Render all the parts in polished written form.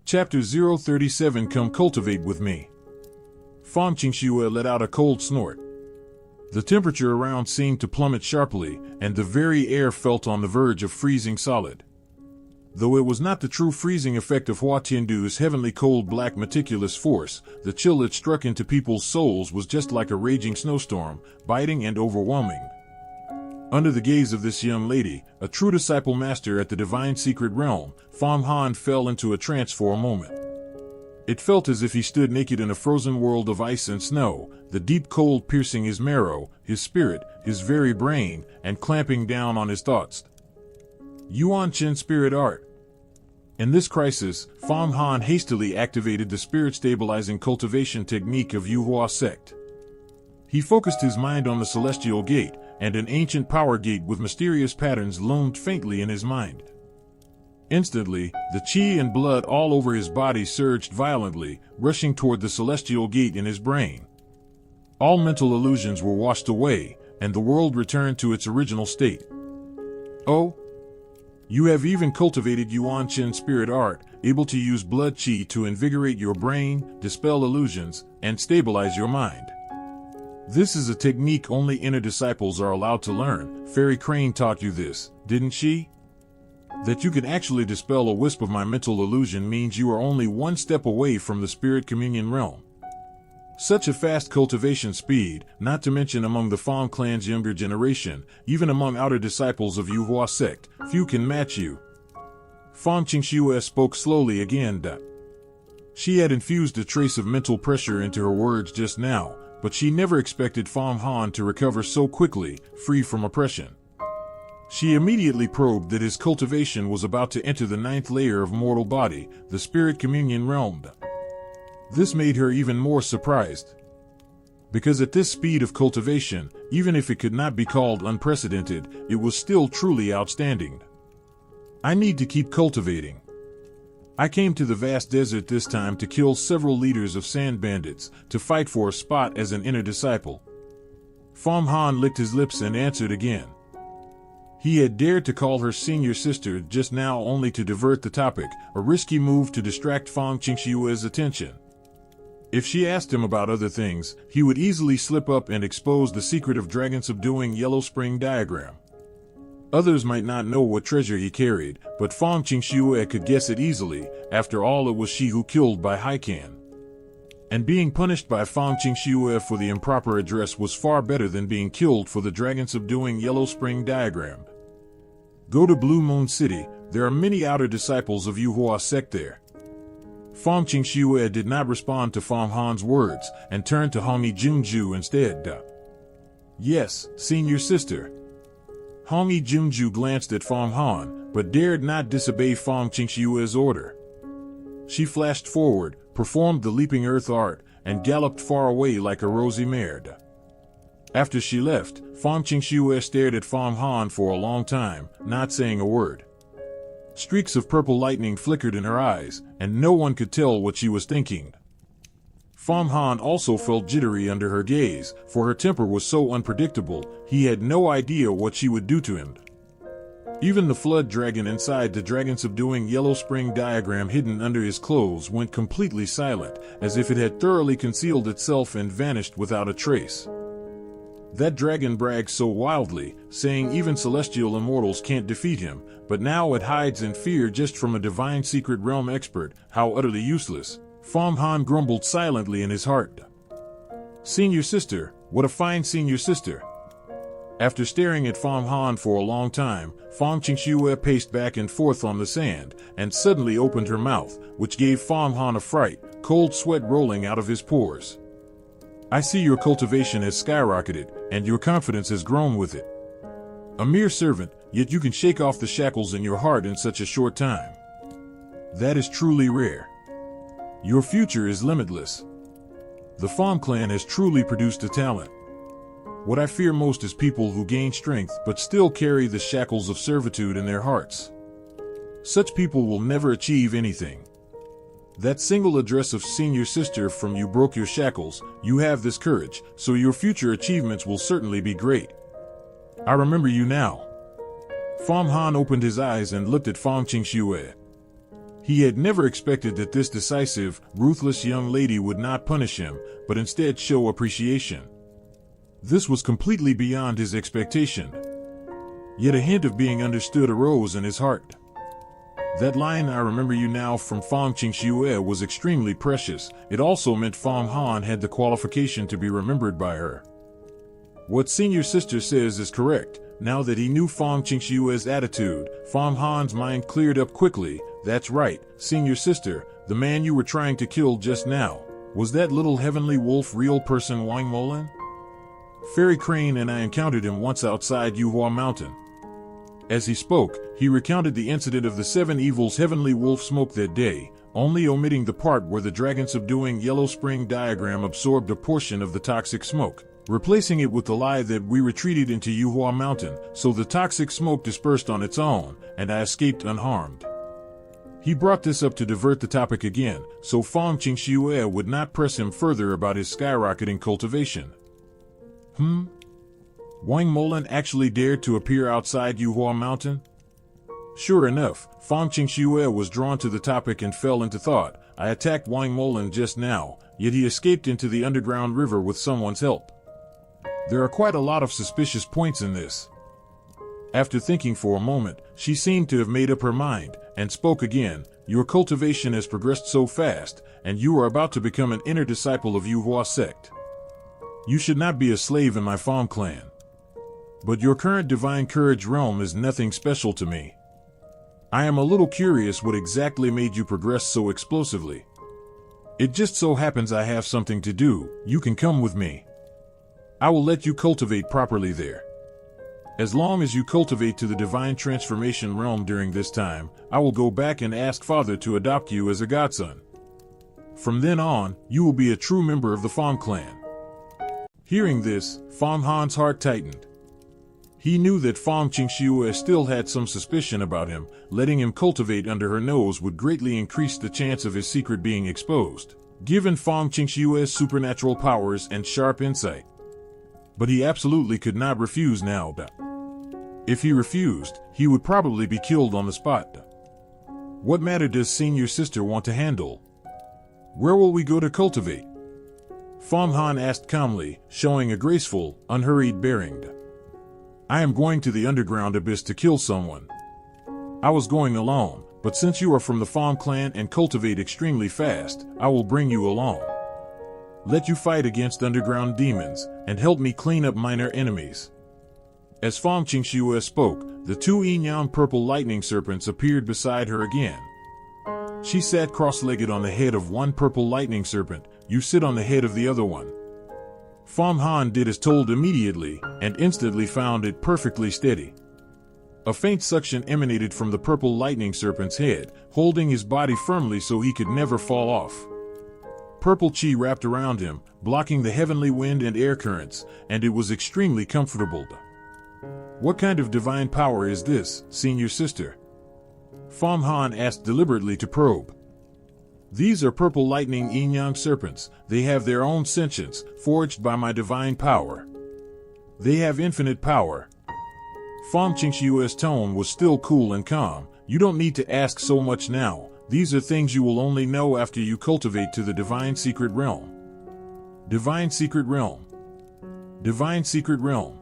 Chapter 037 Come cultivate with me. Fang Xianxia let out a cold snort. The temperature around seemed to plummet sharply, and the very air felt on the verge of freezing solid. Though it was not the true freezing effect of Hua Tiandu's heavenly cold black meticulous force, the chill it struck into people's souls was just like a raging snowstorm, biting and overwhelming. Under the gaze of this young lady, a true disciple master at the divine secret realm, Fang Han fell into a trance for a moment. It felt as if he stood naked in a frozen world of ice and snow, the deep cold piercing his marrow, his spirit, his very brain, and clamping down on his thoughts. Yuan Qin Spirit Art. In this crisis, Fang Han hastily activated the spirit-stabilizing cultivation technique of Yuhua sect. He focused his mind on the celestial gate, and an ancient power gate with mysterious patterns loomed faintly in his mind. Instantly, the qi and blood all over his body surged violently, rushing toward the celestial gate in his brain. All mental illusions were washed away, and the world returned to its original state. Oh! You have even cultivated Yuan Qin Spirit Art, able to use blood qi to invigorate your brain, dispel illusions, and stabilize your mind. This is a technique only inner disciples are allowed to learn. Fairy Crane taught you this, didn't she? That you can actually dispel a wisp of my mental illusion means you are only one step away from the spirit communion realm. Such a fast cultivation speed, not to mention among the Fang clan's younger generation, even among outer disciples of Yuhua sect, few can match you. Fang Xianxia spoke slowly again. She had infused a trace of mental pressure into her words just now, but she never expected Fang Han to recover so quickly, free from oppression. She immediately probed that his cultivation was about to enter the 9th layer of mortal body, the spirit communion realm. This made her even more surprised. Because at this speed of cultivation, even if it could not be called unprecedented, it was still truly outstanding. I need to keep cultivating. I came to the vast desert this time to kill several leaders of sand bandits, to fight for a spot as an inner disciple. Fang Han licked his lips and answered again. He had dared to call her senior sister just now only to divert the topic, a risky move to distract Fang Xianxia's attention. If she asked him about other things, he would easily slip up and expose the secret of dragon subduing Yellow Spring diagram. Others might not know what treasure he carried, but Fang Xianxia could guess it easily. After all, it was she who killed Bai Haikan. And being punished by Fang Xianxia for the improper address was far better than being killed for the dragon subduing Yellow Spring diagram. Go to Blue Moon City, there are many outer disciples of Yuhua sect there. Fang Xianxia did not respond to Fang Han's words, and turned to Hongyi Junju instead. Yes, senior sister. Hongyi Junju glanced at Fang Han, but dared not disobey Fang Xianxia's order. She flashed forward, performed the leaping earth art, and galloped far away like a rosy mare. After she left, Fang Xianxia stared at Fang Han for a long time, not saying a word. Streaks of purple lightning flickered in her eyes, and no one could tell what she was thinking. Fang Han also felt jittery under her gaze, for her temper was so unpredictable, he had no idea what she would do to him. Even the flood dragon inside the dragon-subduing Yellow Spring diagram hidden under his clothes went completely silent, as if it had thoroughly concealed itself and vanished without a trace. That dragon bragged so wildly, saying even celestial immortals can't defeat him, but now it hides in fear just from a divine secret realm expert. How utterly useless. Fang Han grumbled silently in his heart. Senior sister, what a fine senior sister. After staring at Fang Han for a long time, Fang Xianxia paced back and forth on the sand, and suddenly opened her mouth, which gave Fang Han a fright, cold sweat rolling out of his pores. I see your cultivation has skyrocketed, and your confidence has grown with it. A mere servant, yet you can shake off the shackles in your heart in such a short time. That is truly rare. Your future is limitless. The Fang clan has truly produced a talent. What I fear most is people who gain strength but still carry the shackles of servitude in their hearts. Such people will never achieve anything. That single address of senior sister from you broke your shackles. You have this courage, so your future achievements will certainly be great. I remember you now. Fang Han opened his eyes and looked at Fang Xianxia. He had never expected that this decisive, ruthless young lady would not punish him, but instead show appreciation. This was completely beyond his expectation. Yet a hint of being understood arose in his heart. That line, "I remember you now," from Fang Qingxue was extremely precious. It also meant Fang Han had the qualification to be remembered by her. What senior sister says is correct. Now that he knew Fang Qingxue's attitude, Fang Han's mind cleared up quickly. That's right, senior sister, the man you were trying to kill just now. Was that little heavenly wolf real person Wang Molan? Fairy Crane and I encountered him once outside Yuhua Mountain. As he spoke, he recounted the incident of the 7 evils heavenly wolf smoked that day, only omitting the part where the dragon subduing Yellow Spring diagram absorbed a portion of the toxic smoke, replacing it with the lie that we retreated into Yuhua Mountain, so the toxic smoke dispersed on its own, and I escaped unharmed. He brought this up to divert the topic again, so Fang Qingxue would not press him further about his skyrocketing cultivation. Wang Molan actually dared to appear outside Yuhua Mountain? Sure enough, Fang Qingxue was drawn to the topic and fell into thought. I attacked Wang Molan just now, yet he escaped into the underground river with someone's help. There are quite a lot of suspicious points in this. After thinking for a moment, she seemed to have made up her mind, and spoke again. Your cultivation has progressed so fast, and you are about to become an inner disciple of Yuhua sect. You should not be a slave in my Fang clan. But your current divine courage realm is nothing special to me. I am a little curious what exactly made you progress so explosively. It just so happens I have something to do. You can come with me. I will let you cultivate properly there. As long as you cultivate to the divine transformation realm during this time, I will go back and ask Father to adopt you as a godson. From then on, you will be a true member of the Fang clan. Hearing this, Fang Han's heart tightened. He knew that Fang Qingxue still had some suspicion about him. Letting him cultivate under her nose would greatly increase the chance of his secret being exposed, given Fang Qingxue's supernatural powers and sharp insight. But he absolutely could not refuse now. If he refused, he would probably be killed on the spot. What matter does senior sister want to handle? Where will we go to cultivate? Fang Han asked calmly, showing a graceful, unhurried bearing. I am going to the underground abyss to kill someone. I was going alone, but since you are from the Fang clan and cultivate extremely fast, I will bring you along. Let you fight against underground demons, and help me clean up minor enemies. As Fang Qingxue spoke, the 2 yin-yang purple lightning serpents appeared beside her again. She sat cross-legged on the head of one purple lightning serpent. You sit on the head of the other one. Fang Han did as told immediately, and instantly found it perfectly steady. A faint suction emanated from the purple lightning serpent's head, holding his body firmly so he could never fall off. Purple chi wrapped around him, blocking the heavenly wind and air currents, and it was extremely comfortable. What kind of divine power is this, senior sister? Fang Han asked deliberately to probe. These are purple lightning yin-yang serpents. They have their own sentience, forged by my divine power. They have infinite power. Fang Qingxue's tone was still cool and calm. You don't need to ask so much now. These are things you will only know after you cultivate to the divine secret realm. Divine secret realm. Divine secret realm.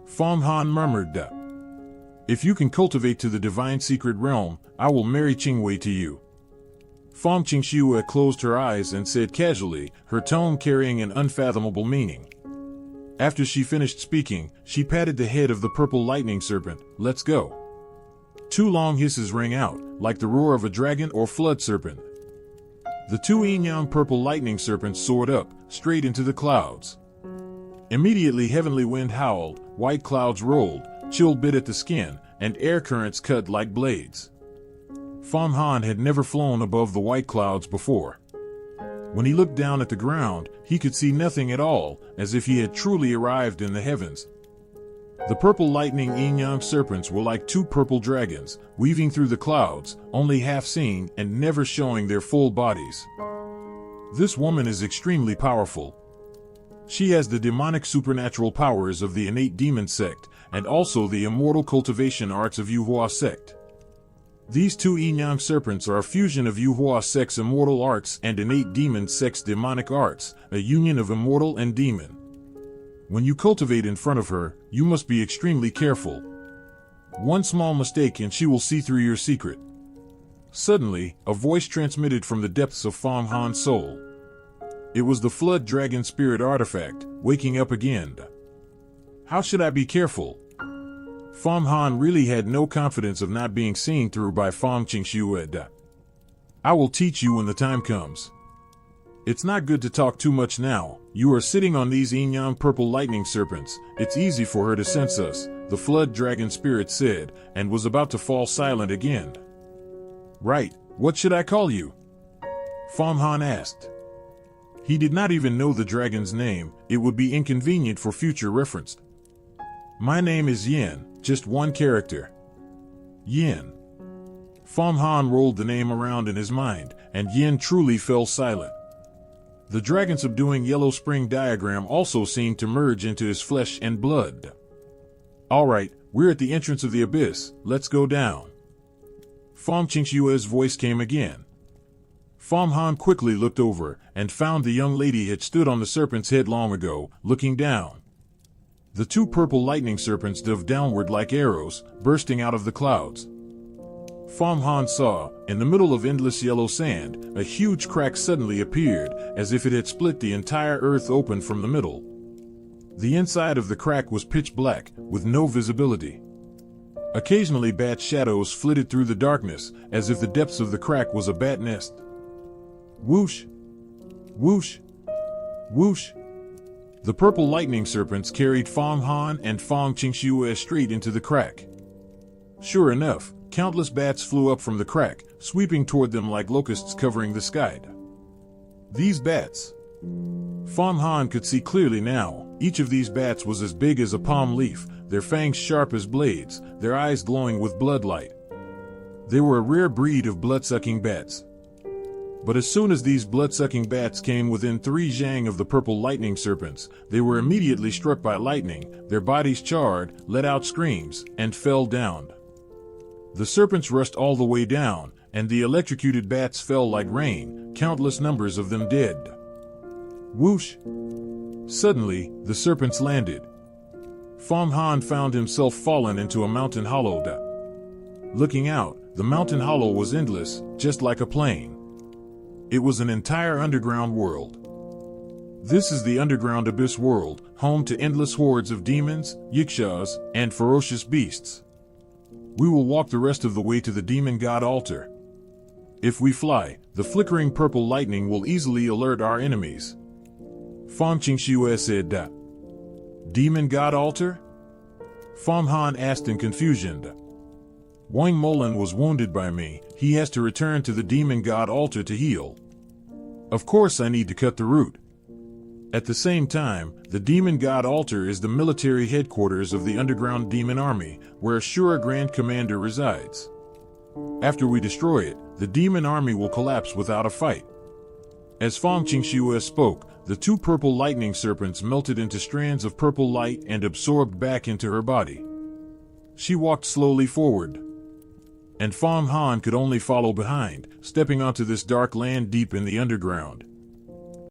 Fang Han murmured that. If you can cultivate to the divine secret realm, I will marry Qingwei to you. Fang Qingxue closed her eyes and said casually, her tone carrying an unfathomable meaning. After she finished speaking, she patted the head of the purple lightning serpent. Let's go. 2 long hisses rang out, like the roar of a dragon or flood serpent. The 2 yin-yang purple lightning serpents soared up, straight into the clouds. Immediately heavenly wind howled, white clouds rolled, chill bit at the skin, and air currents cut like blades. Fang Han had never flown above the white clouds before. When he looked down at the ground, he could see nothing at all, as if he had truly arrived in the heavens. The purple lightning yin-yang serpents were like 2 purple dragons, weaving through the clouds, only half seen and never showing their full bodies. This woman is extremely powerful. She has the demonic supernatural powers of the innate demon sect, and also the immortal cultivation arts of Yuhua sect. These two Yinyang serpents are a fusion of Yuhua sex immortal arts and innate demon sex demonic arts, a union of immortal and demon. When you cultivate in front of her, you must be extremely careful. One small mistake and she will see through your secret. Suddenly, a voice transmitted from the depths of Fang Han's soul. It was the Flood Dragon Spirit artifact, waking up again. How should I be careful? Fang Han really had no confidence of not being seen through by Fang Xianxia. I will teach you when the time comes. It's not good to talk too much now. You are sitting on these Yinyang purple lightning serpents. It's easy for her to sense us, the Flood Dragon Spirit said, and was about to fall silent again. Right, what should I call you? Fang Han asked. He did not even know the dragon's name. It would be inconvenient for future reference. My name is Yin, just one character. Yin. Fang Han rolled the name around in his mind, and Yin truly fell silent. The dragon subduing yellow spring diagram also seemed to merge into his flesh and blood. All right, we're at the entrance of the abyss, let's go down. Fang Xianxia's voice came again. Fang Han quickly looked over and found the young lady had stood on the serpent's head long ago, looking down. The two purple lightning serpents dove downward like arrows, bursting out of the clouds. Fang Han saw, in the middle of endless yellow sand, a huge crack suddenly appeared, as if it had split the entire earth open from the middle. The inside of the crack was pitch black, with no visibility. Occasionally bat shadows flitted through the darkness, as if the depths of the crack was a bat nest. Whoosh! Whoosh! Whoosh! The purple lightning serpents carried Fang Han and Fang Xianxia straight into the crack. Sure enough, countless bats flew up from the crack, sweeping toward them like locusts covering the sky. These bats. Fang Han could see clearly now. Each of these bats was as big as a palm leaf, their fangs sharp as blades, their eyes glowing with bloodlight. They were a rare breed of blood-sucking bats. But as soon as these blood-sucking bats came within 3 zhang of the purple lightning serpents, they were immediately struck by lightning, their bodies charred, let out screams, and fell down. The serpents rushed all the way down, and the electrocuted bats fell like rain, countless numbers of them dead. Whoosh! Suddenly, the serpents landed. Fang Han found himself fallen into a mountain hollow. Looking out, the mountain hollow was endless, just like a plain. It was an entire underground world. This is the underground abyss world, home to endless hordes of demons, yixias, and ferocious beasts. We will walk the rest of the way to the demon god altar. If we fly, the flickering purple lightning will easily alert our enemies. Fang Xianxia said. Demon god altar? Fang Han asked in confusion. Wang Molan was wounded by me. He has to return to the demon god altar to heal. Of course I need to cut the route. At the same time, the demon god altar is the military headquarters of the underground demon army, where Ashura Grand Commander resides. After we destroy it, the demon army will collapse without a fight. As Fang Xianxia spoke, the 2 purple lightning serpents melted into strands of purple light and absorbed back into her body. She walked slowly forward. And Fang Han could only follow behind, stepping onto this dark land deep in the underground.